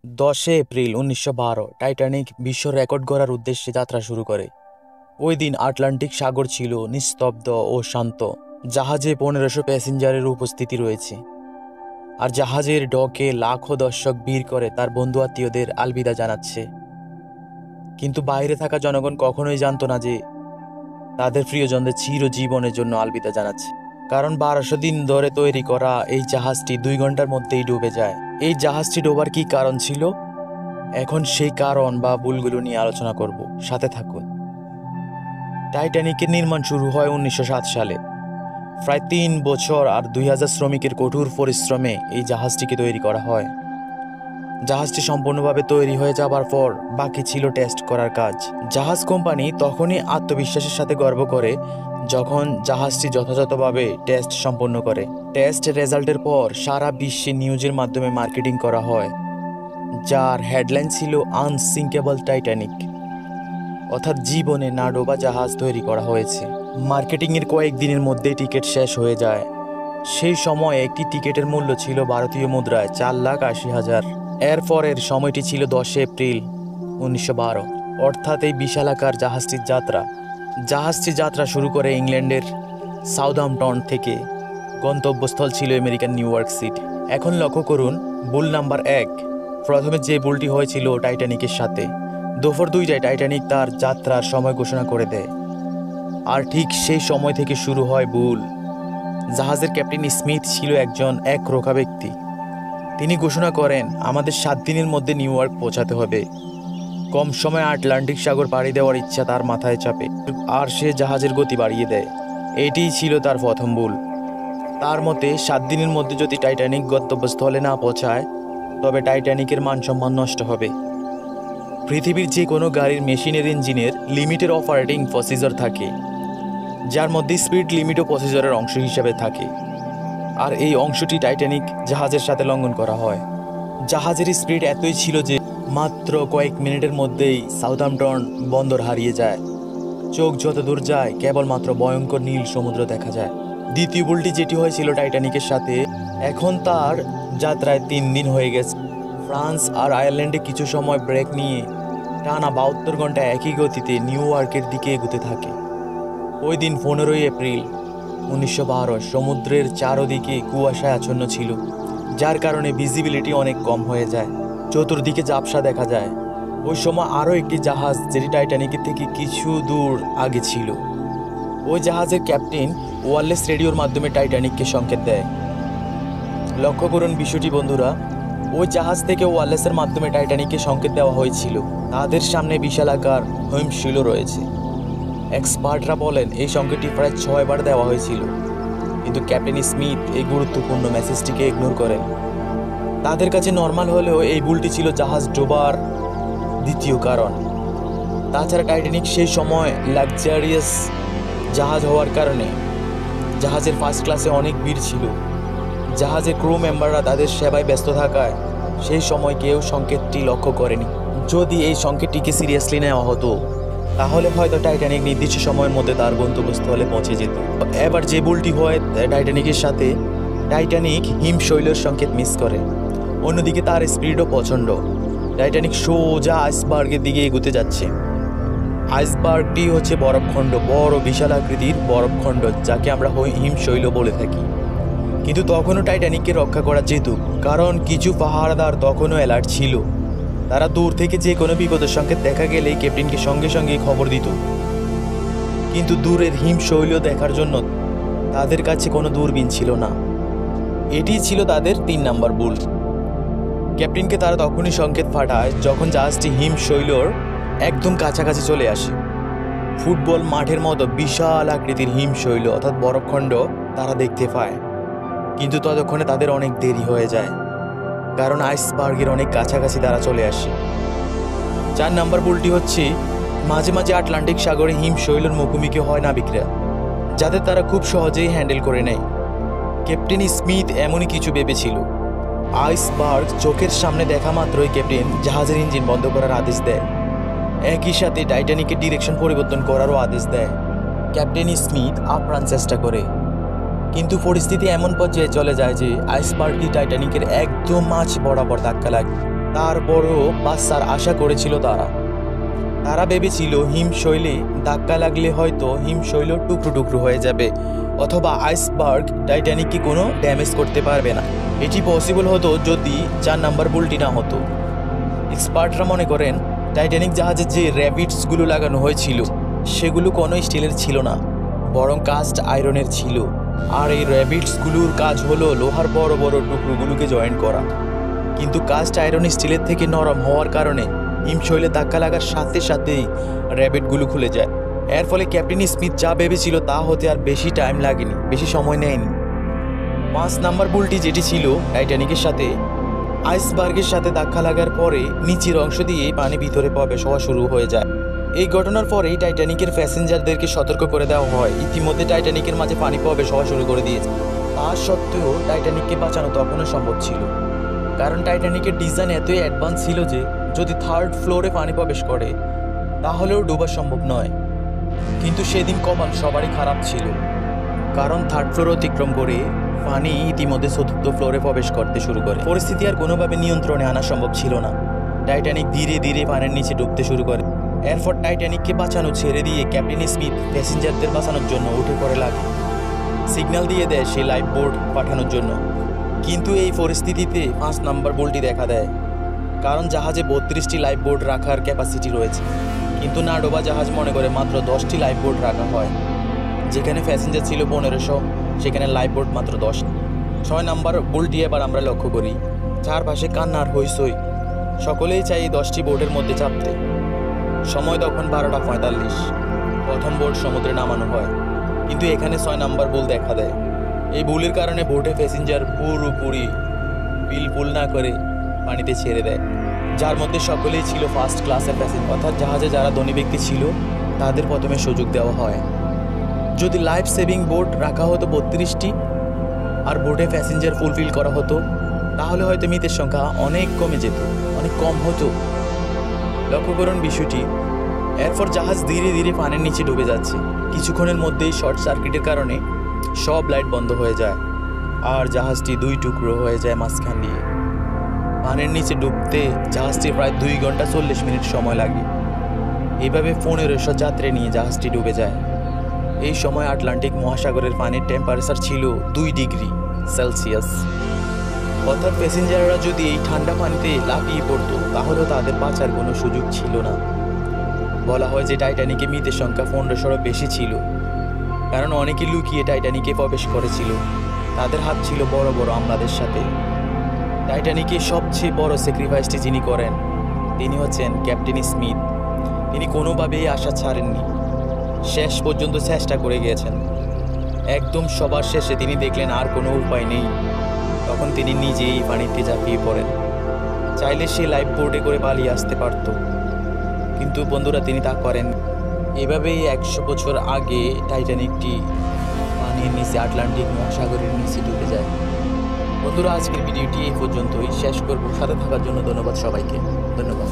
10 April 1912 Titanic বিশ্ব record গড়ার উদ্দেশ্যে যাত্রা শুরু করে। ওই দিন আটলান্টিক সাগর ছিল নিস্তব্ধ ও শান্ত। জাহাজে 1500 প্যাসেঞ্জারের উপস্থিতি রয়েছে, আর জাহাজের ডকে লাখো দর্শক ভিড় করে তার বন্ধু আত্মীয়দের আলবিদা জানাচ্ছে। কিন্তু বাইরে থাকা জনগণ কখনোই জানতো না যে তাদের প্রিয়জনদের চিরজীবনের জন্য আলবিদা জানাচ্ছে। কারণ 1200 দিন ধরে তৈরি করা এই জাহাজটি 2 ঘন্টার মধ্যেই ডুবে যায়। এই জাহাজটি ডোবার কি কারণ ছিল? এখন সেই কারণ বা ভুলগুলো নিয়ে আলোচনা করব, সাথে থাকুন। টাইটানিকের নির্মাণ শুরু হয় 1907 সালে। প্রায় 3 বছর আর 2000 শ্রমিকের কঠোর পরিশ্রমে এই জাহাজটিকে তৈরি করা হয়। জাহাজটি সম্পূর্ণভাবে তৈরি হয়ে যাবার পর বাকি ছিল টেস্ট করার কাজ। জাহাজ কোম্পানি তখনই আত্মবিশ্বাসের সাথে গর্ব করে যখন জাহাজটি যথাযথভাবে টেস্ট সম্পন্ন করে। টেস্ট রেজাল্টের পর সারা বিশ্বে নিউজের মাধ্যমে মার্কেটিং করা হয়, যার হেডলাইন ছিল আনসিঙ্কেবল টাইটানিক, অর্থাৎ জীবনে না ডোবা জাহাজ তৈরি করা হয়েছে। মার্কেটিংয়ের কয়েকদিনের মধ্যেই টিকিট শেষ হয়ে যায়। সেই সময় একটি টিকিটের মূল্য ছিল ভারতীয় মুদ্রায় 4,80,000। এর পরের সময়টি ছিল 10 এপ্রিল 1912, অর্থাৎ এই বিশালাকার জাহাজটি যাত্রা শুরু করে ইংল্যান্ডের সাউদাম্পটন থেকে। গন্তব্যস্থল ছিল আমেরিকান নিউ ইয়র্ক সিটি। এখন লক্ষ্য করুন ভুল নাম্বার 1। প্রথমে যে ভুলটি হয়েছিল টাইটানিকের সাথে, দুপুর 2টায় টাইটানিক তার যাত্রার সময় ঘোষণা করে দেয়, আর ঠিক সেই সময় থেকে শুরু হয় ভুল। জাহাজের ক্যাপ্টেন স্মিথ ছিল একজন একরোখা ব্যক্তি। তিনি ঘোষণা করেন, আমাদের 7 দিনের মধ্যে নিউ ইয়র্ক পৌঁছাতে হবে। কম সময়ে আটলান্টিক সাগর পাড়ি দেওয়ার ইচ্ছা তার মাথায় চাপে, আর সে জাহাজের গতি বাড়িয়ে দেয়। এটিই ছিল তার প্রথম ভুল। তার মতে 7 দিনের মধ্যে যদি টাইটানিক গন্তব্যস্থলে না পৌঁছায়, তবে টাইটানিকের মানসম্মান নষ্ট হবে। পৃথিবীর যে কোনো গাড়ির মেশিনের ইঞ্জিনের লিমিটেড অপারেটিং প্রসিজার থাকে, যার মধ্যে স্পিড লিমিটও প্রসিজারের অংশ হিসেবে থাকে, আর এই অংশটি টাইটানিক জাহাজের সাথে লঙ্ঘন করা হয়। জাহাজের স্পিড এতই ছিল যে মাত্র কয়েক মিনিটের মধ্যেই সাউদাম্পটন বন্দর হারিয়ে যায়। চোখ যত দূর যায় কেবলমাত্র ভয়ঙ্কর নীল সমুদ্র দেখা যায়। দ্বিতীয় ভুলটি যেটি হয়েছিল টাইটানিকের সাথে, এখন তার যাত্রায় 3 দিন হয়ে গেছে। ফ্রান্স আর আয়ারল্যান্ডে কিছু সময় ব্রেক নিয়ে টানা 72 ঘন্টা একই গতিতে নিউ ইয়র্কের দিকে এগুতে থাকে। ওই দিন 15 এপ্রিল 1912 সমুদ্রের চারদিকে কুয়াশায় আচ্ছন্ন ছিল, যার কারণে ভিজিবিলিটি অনেক কম হয়ে যায়। চতুর্দিকে ঝাপসা দেখা যায়। ওই সময় আরও একটি জাহাজ যেটি টাইটানিকের থেকে কিছু দূর আগে ছিল। ওই জাহাজের ক্যাপ্টেন ওয়ারলেস রেডিওর মাধ্যমে টাইটানিককে সংকেত দেয়। লক্ষ্য করুন বিষয়টি বন্ধুরা, ওই জাহাজ থেকে ওয়ারলেসের মাধ্যমে টাইটানিককে সংকেত দেওয়া হয়েছিল তাদের সামনে বিশালাকার হিমশৈল রয়েছে। এক্সপার্টরা বলেন এই সংকেতটি প্রায় 6 বার দেওয়া হয়েছিল, কিন্তু ক্যাপ্টেন স্মিথ এই গুরুত্বপূর্ণ মেসেজটিকে ইগনোর করেন। তাদের কাছে নর্মাল হলেও এই ভুলটি ছিল জাহাজ ডোবার দ্বিতীয় কারণ। তাছাড়া টাইটানিক সেই সময় লাক্সারিয়াস জাহাজ হওয়ার কারণে জাহাজের ফার্স্ট ক্লাসে অনেক ভিড় ছিল। জাহাজের ক্রু মেম্বাররা তাদের সেবায় ব্যস্ত থাকায় সেই সময় কেউ সংকেতটি লক্ষ্য করেনি। যদি এই সংকেতটিকে সিরিয়াসলি নেওয়া হতো, তাহলে হয়তো টাইটানিক নির্দিষ্ট সময়ের মধ্যে তার গন্তব্যস্থলে পৌঁছে যেত। এবার যে ভুলটি হয় টাইটানিকের সাথে, টাইটানিক হিমশৈলের সংকেত মিস করে। অন্যদিকে তার স্পিডও প্রচণ্ড। টাইটানিক সোজা আইসবার্গের দিকে এগোতে যাচ্ছে। আইসবার্গটি হচ্ছে বরফখণ্ড, বড় বিশাল আকৃতির বরফখণ্ড, যাকে আমরা হিমশৈল বলে থাকি। কিন্তু তখনও টাইটানিককে রক্ষা করা যেত, কারণ কিছু পাহারাদার তখনও অ্যালার্ট ছিল। তারা দূর থেকে যে কোনো বিপদের সংকেত দেখা গেলেই ক্যাপ্টেনকে সঙ্গে সঙ্গে খবর দিত। কিন্তু দূরের হিমশৈল দেখার জন্য তাদের কাছে কোনো দূরবীন ছিল না। এটি ছিল তাদের 3 নাম্বার ভুল। ক্যাপ্টেনকে তারা তখনই সংকেত পাঠায় যখন জাহাজটি হিমশৈলর একদম কাছাকাছি চলে আসে। ফুটবল মাঠের মতো বিশাল আকৃতির হিমশৈল অর্থাৎ বরফখণ্ড তারা দেখতে পায়, কিন্তু ততক্ষণে তাদের অনেক দেরি হয়ে যায়, কারণ আইসবার্গের অনেক কাছাকাছি তারা চলে আসে। 4 নাম্বার ভুলটি হচ্ছে মাঝে মাঝে আটলান্টিক সাগরে হিমশৈলের মুখোমুখি হয় নাবিকরা, যাদের তারা খুব সহজেই হ্যান্ডেল করে নেয়। ক্যাপ্টেন স্মিথ এমনই কিছু ভেবেছিল। আইসবার্গ চোখের সামনে দেখা মাত্রই ক্যাপ্টেন জাহাজের ইঞ্জিন বন্ধ করার আদেশ দেয়। একই সাথে টাইটানিকের ডিরেকশন পরিবর্তন করারও আদেশ দেয়। ক্যাপ্টেন স্মিথ আপ্রাণ চেষ্টা করে, কিন্তু পরিস্থিতি এমন পর্যায়ে চলে যায় যে আইসবার্গটি টাইটানিকের একদম মাঝ বরাবর ধাক্কা লাগে। তারপরও বাঁচার আশা করেছিল তারা। তারা ভেবেছিল হিমশৈলে ধাক্কা লাগলে হয়তো হিমশৈল টুকরো টুকরো হয়ে যাবে, অথবা আইসবার্গ টাইটানিককে কোনো ড্যামেজ করতে পারবে না। এটি পসিবল হতো যদি 4 নাম্বার বুলটি না হতো। এক্সপার্টরা মনে করেন টাইটানিক জাহাজে যে র্যাবিটসগুলো লাগানো হয়েছিল সেগুলো কোনো স্টিলের ছিল না, বরং কাস্ট আয়রনের ছিল। আর এই র্যাবিটসগুলোর কাজ হলো লোহার বড় বড় টুকরোগুলোকে জয়েন্ট করা। কিন্তু কাস্ট আয়রন স্টিলের থেকে নরম হওয়ার কারণে হিমশৈলে ধাক্কা লাগার সাথে সাথেই র্যাবিটগুলো খুলে যায়। এর ফলে ক্যাপ্টেন স্মিথ যা ভেবেছিল তা হতে আর বেশি টাইম লাগেনি, বেশি সময় নেয়নি। 5 নাম্বার বুলটি যেটি ছিল টাইটানিকের সাথে আইসবার্গের সাথে ধাক্কা লাগার পরে নিচের অংশ দিয়ে পানি ভিতরে প্রবেশ হওয়া শুরু হয়ে যায়। এই ঘটনার পরেই টাইটানিকের প্যাসেঞ্জারদেরকে সতর্ক করে দেওয়া হয়। ইতিমধ্যে টাইটানিকের মাঝে পানি প্রবেশ হওয়া শুরু করে দিয়েছে। তা সত্ত্বেও টাইটানিককে বাঁচানো তখনও সম্ভব ছিল, কারণ টাইটানিকের ডিজাইন এতই অ্যাডভান্স ছিল যে যদি 3rd ফ্লোরে পানি প্রবেশ করে তাহলেও ডোবা সম্ভব নয়। কিন্তু সেদিন কপাল সবারই খারাপ ছিল, কারণ 3rd ফ্লোর অতিক্রম করে পানি ইতিমধ্যে 4th ফ্লোরে প্রবেশ করতে শুরু করে। পরিস্থিতি আর কোনোভাবে নিয়ন্ত্রণে আনা সম্ভব ছিল না। টাইটানিক ধীরে ধীরে পানির নিচে ডুবতে শুরু করে। এরপর টাইটানিককে বাঁচানো ছেড়ে দিয়ে ক্যাপ্টেন স্মিথ প্যাসেঞ্জারদের বাঁচানোর জন্য উঠে পড়ে লাগে, সিগন্যাল দিয়ে দেয় সেই লাইফ বোট পাঠানোর জন্য। কিন্তু এই পরিস্থিতিতে 5 নাম্বার বুলটি দেখা দেয়, কারণ জাহাজে 32টি লাইফ বোট রাখার ক্যাপাসিটি রয়েছে। কিন্তু না ডোবা জাহাজ মনে করে মাত্র 10টি লাইফ বোট রাখা হয়। যেখানে প্যাসেঞ্জার ছিল 1500, সেখানে লাইফ বোট মাত্র 10। 6 নাম্বার বুলটি এবার আমরা লক্ষ্য করি, চারপাশে কান্নার হইচই, সকলেই চাই এই 10টি বোটের মধ্যে চাপতে। সময় তখন 12টা 45। প্রথম বোট সমুদ্রে নামানো হয়, কিন্তু এখানে 6 নাম্বার বুল দেখা দেয়। এই বুলের কারণে বোটে প্যাসেঞ্জার পুরোপুরি বিল না করে পানিতে ছেড়ে দেয়, যার মধ্যে সকলেই ছিল ফার্স্ট ক্লাসের প্যাসেঞ্জার, অর্থাৎ জাহাজে যারা ধনী ব্যক্তি ছিল তাদের প্রথমে সুযোগ দেওয়া হয়। যদি লাইফ সেভিং বোট রাখা হতো 32টি আর বোটে প্যাসেঞ্জার ফুলফিল করা হতো, তাহলে হয়তো মৃতের সংখ্যা অনেক কমে যেত, অনেক কম হতো। লক্ষ্য করুন বিষয়টি। এরপর জাহাজ ধীরে ধীরে পানির নিচে ডুবে যাচ্ছে। কিছুক্ষণের মধ্যেই শর্ট সার্কিটের কারণে সব লাইট বন্ধ হয়ে যায় আর জাহাজটি 2 টুকরো হয়ে যায় মাঝখান দিয়ে। পানির নিচে ডুবতে জাহাজটি প্রায় 2 ঘন্টা 40 মিনিট সময় লাগে। এইভাবে 1500 যাত্রী নিয়ে জাহাজটি ডুবে যায়। এই সময় আটলান্টিক মহাসাগরের পানির টেম্পারেচার ছিল 2 ডিগ্রি সেলসিয়াস। অর্থাৎ প্যাসেঞ্জাররা যদি এই ঠান্ডা পানিতে লাফিয়ে পড়তো তাহলেও তাদের বাঁচার কোনো সুযোগ ছিল না। বলা হয় যে টাইটানিকে মৃতের সংখ্যা 1500-এরও বেশি ছিল, কারণ অনেকে লুকিয়ে টাইটানিকে প্রবেশ করেছিল। তাদের হাত ছিল বড় বড় আমলাদের সাথে। টাইটানিকে সবচেয়ে বড় স্যাক্রিফাইসটি যিনি করেন তিনি হচ্ছেন ক্যাপ্টেন স্মিথ। তিনি কোনোভাবেই আশা ছাড়েননি, শেষ পর্যন্ত চেষ্টা করে গিয়েছেন। একদম সবার শেষে তিনি দেখলেন আর কোনো উপায় নেই, তখন তিনি নিজেই পানিতে ঝাঁপিয়ে পড়েন। চাইলে সে লাইফ বোটে করে পালিয়ে আসতে পারত, কিন্তু বন্ধুরা তিনি তা করেন। এভাবেই 100 বছর আগে টাইটানিকটি পানির নিচে আটলান্টিক মহাসাগরের নিচে ডুবে যায়। বন্ধুরা আজকের ভিডিওটি এই পর্যন্তই শেষ করব। সাথে থাকার জন্য ধন্যবাদ সবাইকে। ধন্যবাদ।